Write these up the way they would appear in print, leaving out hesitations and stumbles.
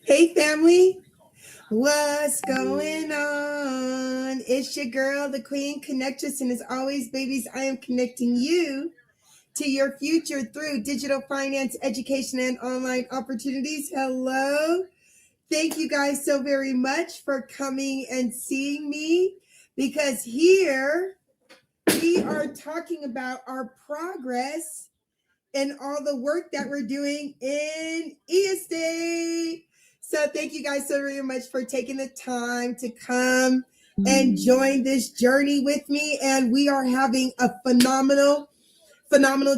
Hey, family. What's going on? It's your girl, the Queen Connectress. And as always, babies, I am connecting you to your future through digital finance, education, and online opportunities. Hello. Thank you guys so very much for coming and seeing me, because here we are talking about our progress and all the work that we're doing in estate. So thank you guys so very much for taking the time to come and join this journey with me. And we are having a phenomenal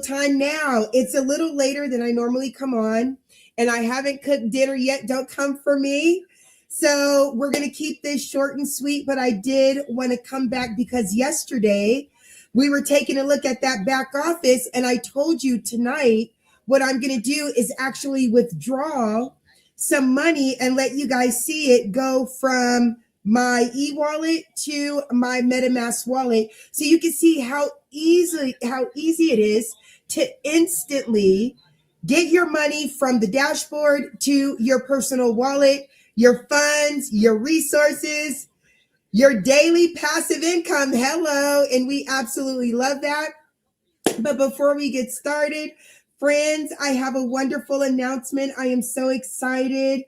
time now. It's a little later than I normally come on, and I haven't cooked dinner yet. Don't come for me. So we're going to keep this short and sweet, but I did want to come back because yesterday we were taking a look at that back office, and I told you tonight what I'm going to do is actually withdraw some money and let you guys see it go from my e-wallet to my MetaMask wallet, so you can see how easy it is to instantly get your money from the dashboard to your personal wallet, your funds, your resources, your daily passive income. Hello. And we absolutely love that. But before we get started, friends, I have a wonderful announcement. I am so excited.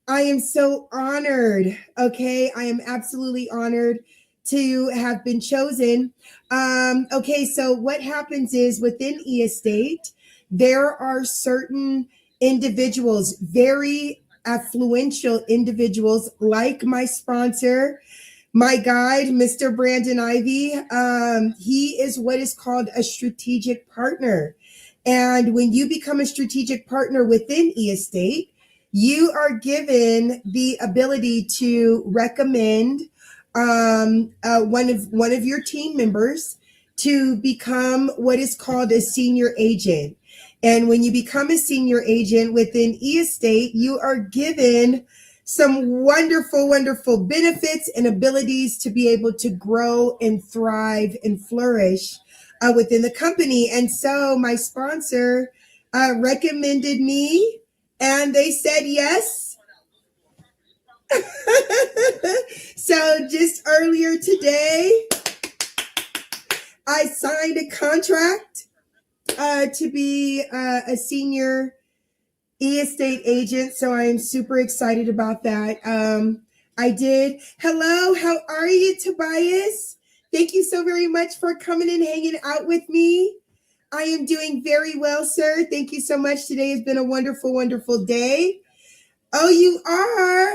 I am so honored. Okay. I am absolutely honored to have been chosen. Okay. So what happens is within eEstate, there are certain individuals, very affluential individuals like my sponsor, my guide, Mr. Brandon Ivy. He is what is called a strategic partner. And when you become a strategic partner within eEstate, you are given the ability to recommend one of your team members to become what is called a senior agent. And when you become a senior agent within eEstate, you are given some wonderful benefits and abilities to be able to grow and thrive and flourish within the company. And so my sponsor recommended me, and they said yes. So just earlier today, I signed a contract to be a senior eEstate agent. So I am super excited about that. I did. Hello, how are you, Tobias? Thank you so very much for coming and hanging out with me. I am doing very well, sir. Thank you so much. Today has been a wonderful day. Oh, you are?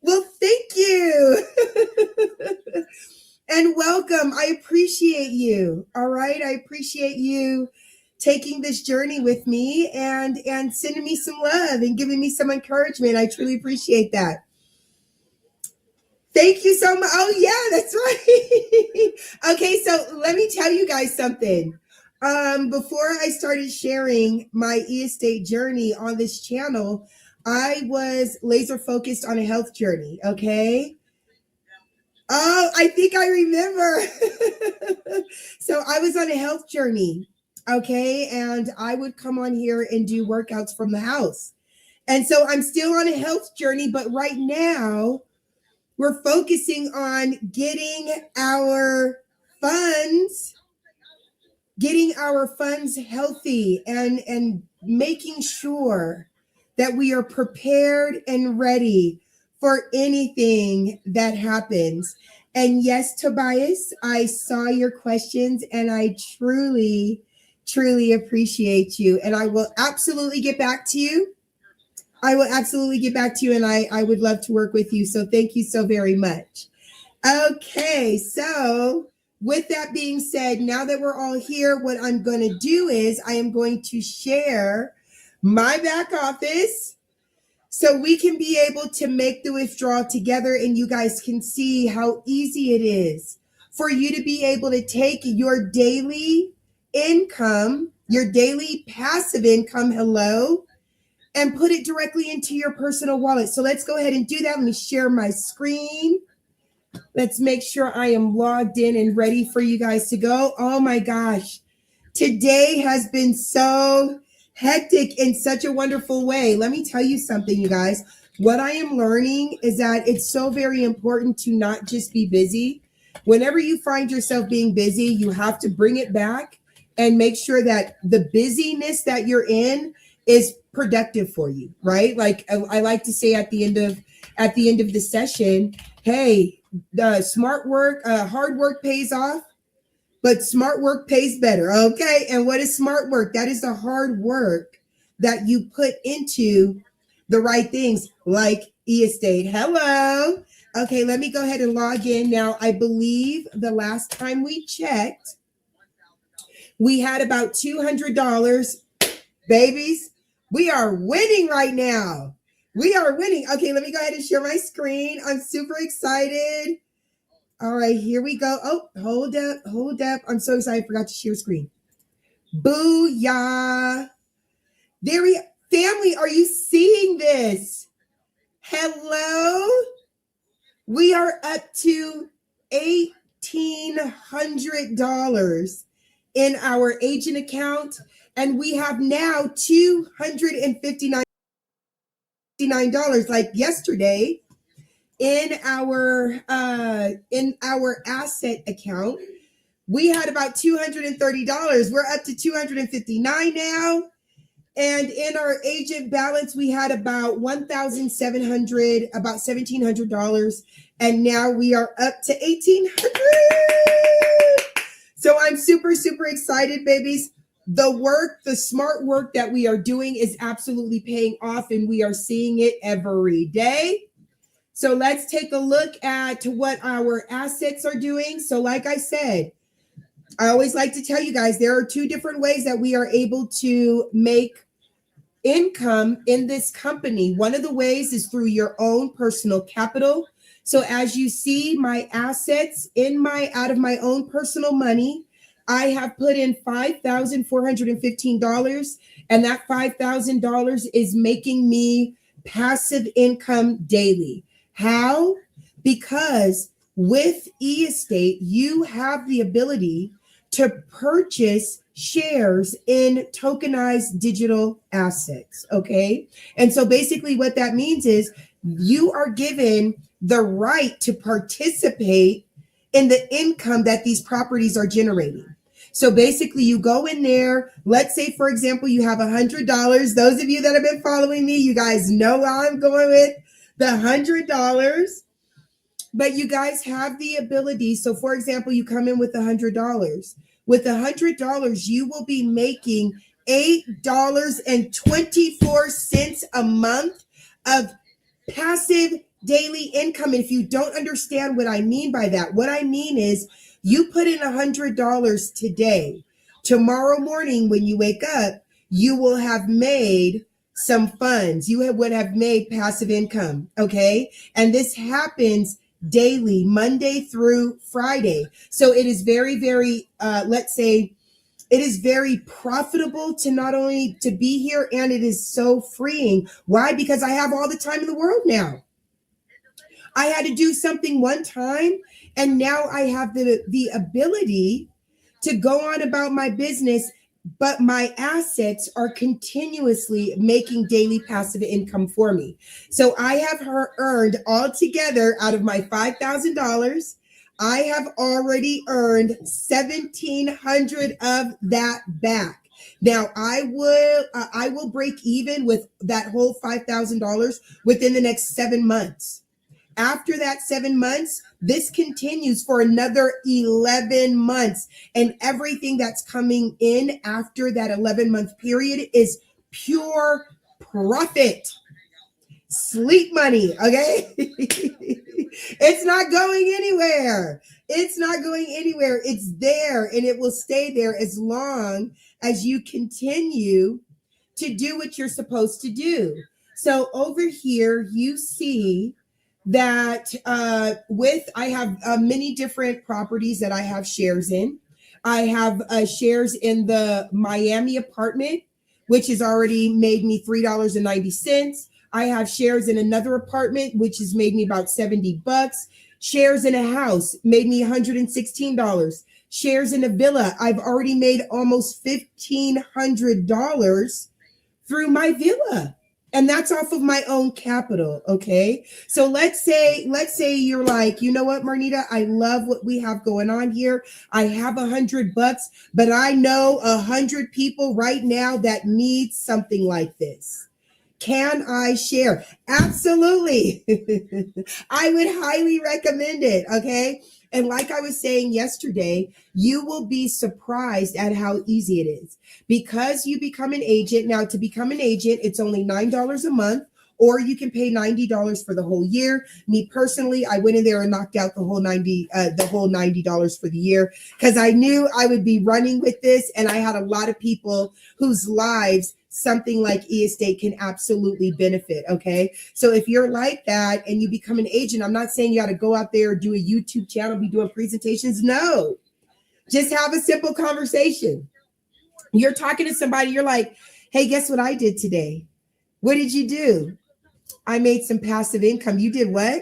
Well, thank you. And welcome. I appreciate you. All right. I appreciate you taking this journey with me and sending me some love and giving me some encouragement. I truly appreciate that. Thank you so much. Oh, yeah, that's right. Okay, so let me tell you guys something. Before I started sharing my eEstate journey on this channel, I was laser focused on a health journey, okay? Oh, I think I remember. So I was on a health journey, okay? And I would come on here and do workouts from the house. And so I'm still on a health journey, but right now we're focusing on getting our funds healthy and making sure that we are prepared and ready for anything that happens. And yes, Tobias, I saw your questions and I truly appreciate you. And I will absolutely get back to you. And I would love to work with you. So thank you so very much. Okay, so with that being said, now that we're all here, what I'm going to do is I am going to share my back office so we can be able to make the withdrawal together, and you guys can see how easy it is for you to be able to take your daily income, your daily passive income, and put it directly into your personal wallet. So let's go ahead and do that. Let me share my screen. Let's make sure I am logged in and ready for you guys to go. Oh my gosh. Today has been so hectic in such a wonderful way. Let me tell you something, you guys. What I am learning is that it's so very important to not just be busy. Whenever you find yourself being busy, you have to bring it back and make sure that the busyness that you're in is productive for you, right? Like I like to say at the end of the session, hey, the hard work pays off, but smart work pays better. Okay. And what is smart work? That is the hard work that you put into the right things, like e-estate. Hello. Okay. Let me go ahead and log in. Now, I believe the last time we checked, we had about $200. Babies, we are winning right now. We are winning. Okay. Let me go ahead and share my screen. I'm super excited. All right, here we go. Oh, hold up. I'm so excited. I forgot to share screen. Booyah. Family, are you seeing this? Hello? We are up to $1,800 in our agent account, and we have now $259 like yesterday. In our asset account, we had about $230. We're up to $259 now. And in our agent balance, we had about $1,700, about $1,700. And now we are up to $1,800. So I'm super, super excited, babies. The smart work that we are doing is absolutely paying off, and we are seeing it every day. So let's take a look at what our assets are doing. So like I said, I always like to tell you guys, there are two different ways that we are able to make income in this company. One of the ways is through your own personal capital. So as you see, my assets out of my own personal money, I have put in $5,415, and that $5,000 is making me passive income daily. How? Because with e-estate, you have the ability to purchase shares in tokenized digital assets. Okay. And so basically what that means is you are given the right to participate in the income that these properties are generating. So basically you go in there, let's say, for example, you have $100. Those of you that have been following me, you guys know where I'm going with the $100, but you guys have the ability. So for example, you come in with $100. With $100, you will be making $8.24 a month of passive daily income. And if you don't understand what I mean by that, what I mean is you put in $100 today. Tomorrow morning, when you wake up, you will have made some funds. You would have made passive income. Okay. And this happens daily, Monday through Friday. So it is very, very, let's say, it is very profitable to not only to be here, and it is so freeing. Why? Because I have all the time in the world now. I had to do something one time, and now I have the ability to go on about my business, but my assets are continuously making daily passive income for me. So I have earned altogether out of my $5,000, I have already earned $1,700 of that back. Now I will break even with that whole $5,000 within the next 7 months. After that 7 months, this continues for another 11 months. And everything that's coming in after that 11-month period is pure profit. Sleep money, okay? It's not going anywhere. It's not going anywhere. It's there, and it will stay there as long as you continue to do what you're supposed to do. So over here, you see that I have many different properties that I have shares in. I have shares in the Miami apartment, which has already made me $3.90. I have shares in another apartment, which has made me about $70. Shares in a house made me $116. Shares in a villa, I've already made almost $1,500 through my villa. And that's off of my own capital. Okay. So let's say you're like, you know what, Marnita, I love what we have going on here. I have $100, but I know 100 people right now that need something like this. Can I share? Absolutely. I would highly recommend it. Okay. And like I was saying yesterday, you will be surprised at how easy it is because you become an agent. Now, to become an agent, it's only $9 a month, or you can pay $90 for the whole year. Me personally, I went in there and knocked out the whole $90 for the year because I knew I would be running with this, and I had a lot of people whose lives something like e-estate can absolutely benefit. Okay. So if you're like that and you become an agent, I'm not saying you got to go out there, do a YouTube channel, be doing presentations. No, just have a simple conversation. You're talking to somebody. You're like, hey, guess what I did today? What did you do? I made some passive income. You did what?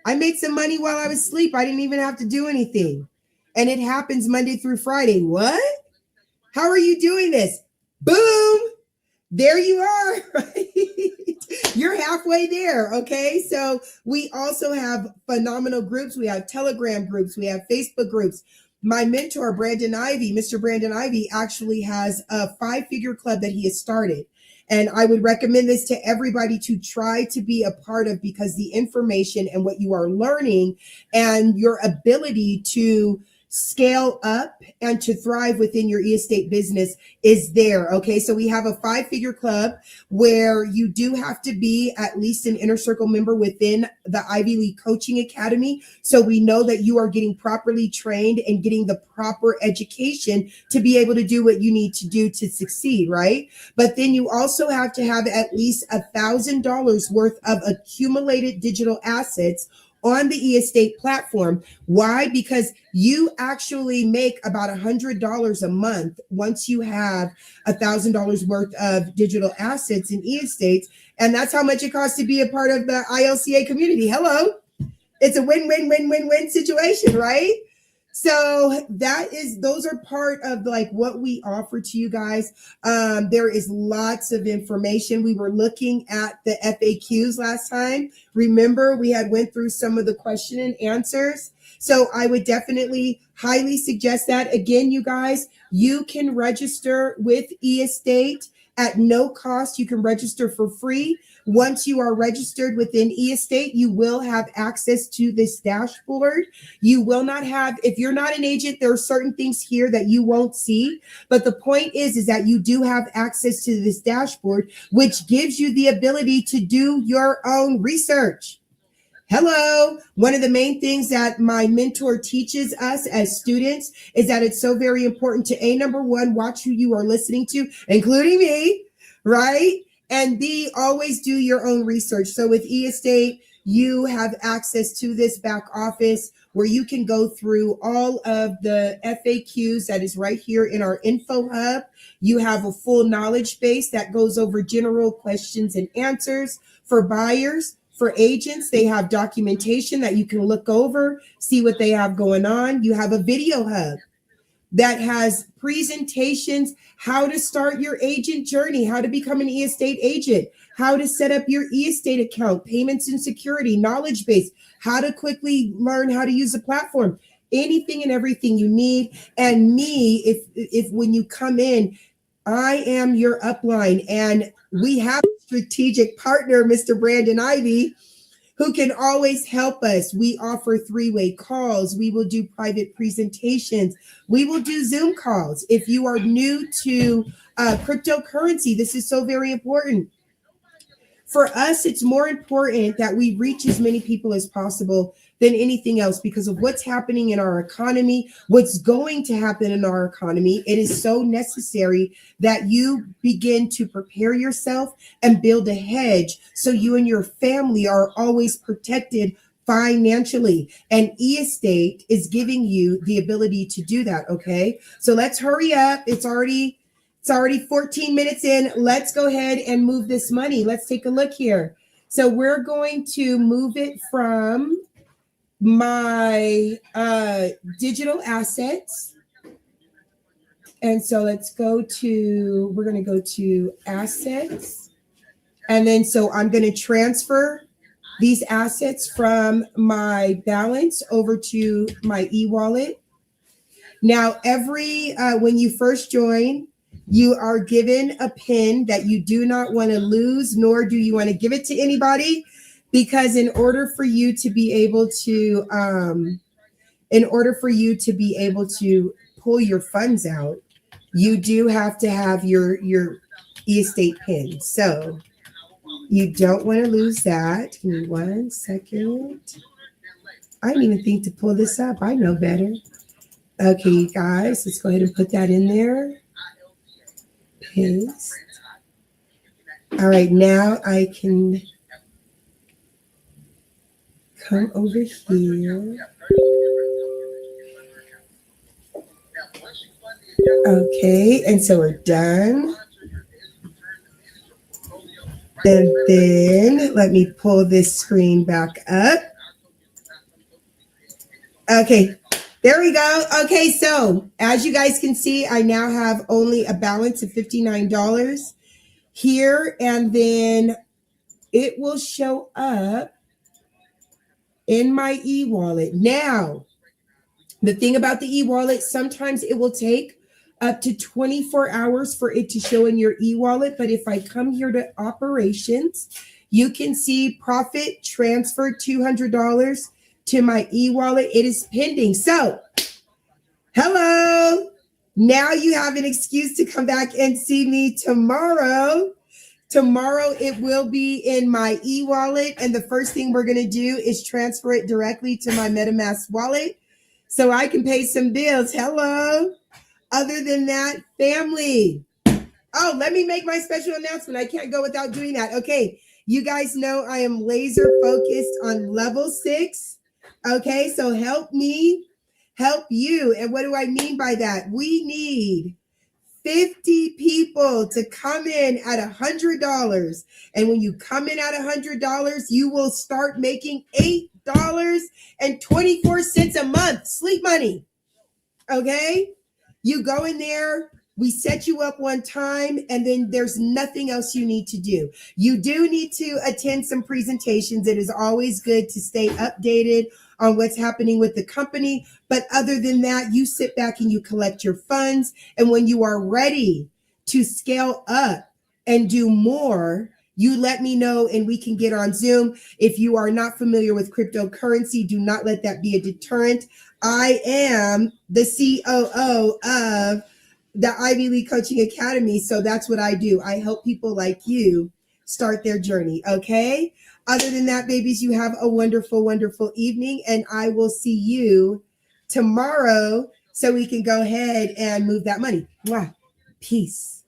I made some money while I was asleep. I didn't even have to do anything. And it happens Monday through Friday. What? How are you doing this? Boom. There you are, right? You're halfway there, okay? So we also have phenomenal groups. We have Telegram groups. We have Facebook groups. My mentor, Mr. Brandon Ivy, actually has a 5-figure club that he has started. And I would recommend this to everybody to try to be a part of because the information and what you are learning and your ability to scale up and to thrive within your e-estate business is there. Okay. So we have a 5-figure club where you do have to be at least an inner circle member within the Ivy League Coaching Academy. So we know that you are getting properly trained and getting the proper education to be able to do what you need to do to succeed. Right. But then you also have to have at least $1,000 worth of accumulated digital assets on the e-estate platform. Why? Because you actually make about $100 a month once you have $1,000 worth of digital assets in e-estates. And that's how much it costs to be a part of the ILCA community. Hello. It's a win-win-win-win-win situation, right? So those are part of like what we offer to you guys. There is lots of information. We were looking at the FAQs last time. Remember, we had went through some of the question and answers. So I would definitely highly suggest that. Again, you guys, you can register with e-estate at no cost. You can register for free. Once you are registered within e-estate, you will have access to this dashboard. You will not have, if you're not an agent, there are certain things here that you won't see. But the point is that you do have access to this dashboard, which gives you the ability to do your own research. Hello. One of the main things that my mentor teaches us as students is that it's so very important to number one, watch who you are listening to, including me, right? And B, always do your own research. So with e-estate, you have access to this back office where you can go through all of the FAQs that is right here in our info hub. You have a full knowledge base that goes over general questions and answers for buyers. For agents, they have documentation that you can look over, see what they have going on. You have a video hub that has presentations, how to start your agent journey, how to become an e-estate agent, how to set up your e-estate account, payments and security, knowledge base, how to quickly learn how to use the platform, anything and everything you need. And me, if when you come in, I am your upline, and we have a strategic partner, Mr. Brandon Ivy, who can always help us. We offer 3-way calls. We will do private presentations. We will do Zoom calls. If you are new to cryptocurrency, this is so very important. For us, it's more important that we reach as many people as possible than anything else because of what's happening in our economy, what's going to happen in our economy. It is so necessary that you begin to prepare yourself and build a hedge so you and your family are always protected financially. And e-estate is giving you the ability to do that, okay? So let's hurry up. It's already 14 minutes in. Let's go ahead and move this money. Let's take a look here. So we're going to move it from my digital assets. And so let's go to, we're going to go to assets. And then so I'm going to transfer these assets from my balance over to my e-wallet. Now, when you first join, you are given a PIN that you do not want to lose, nor do you want to give it to anybody, because in order for you to be able to, pull your funds out, you do have to have your e-estate PIN. So you don't want to lose that. Give me 1 second. I didn't even think to pull this up. I know better. Okay, you guys, let's go ahead and put that in there. Paste. All right, now I can come over here. Okay, and so we're done. And then let me pull this screen back up. Okay, there we go. Okay, so as you guys can see, I now have only a balance of $59 here, and then it will show up in my e-wallet. Now, the thing about the e-wallet, sometimes it will take up to 24 hours for it to show in your e-wallet. But if I come here to operations, you can see profit transferred $200 to my e-wallet. It is pending. So, hello. Now you have an excuse to come back and see me tomorrow. Tomorrow it will be in my e-wallet. And the first thing we're going to do is transfer it directly to my MetaMask wallet so I can pay some bills. Hello. Other than that, family. Oh, let me make my special announcement. I can't go without doing that. Okay. You guys know I am laser focused on level 6. Okay. So help me help you. And what do I mean by that? We need 50 people to come in at $100. And when you come in at $100, you will start making $8.24 a month. Sleep money. Okay. You go in there, we set you up one time, and then there's nothing else you need to do. You do need to attend some presentations. It is always good to stay updated on what's happening with the company. But other than that, you sit back and you collect your funds. And when you are ready to scale up and do more, you let me know and we can get on Zoom. If you are not familiar with cryptocurrency, do not let that be a deterrent. I am the COO of the Ivy League Coaching Academy. So that's what I do. I help people like you start their journey. Okay. Other than that, babies, you have a wonderful, wonderful evening. And I will see you tomorrow so we can go ahead and move that money. Wow. Peace.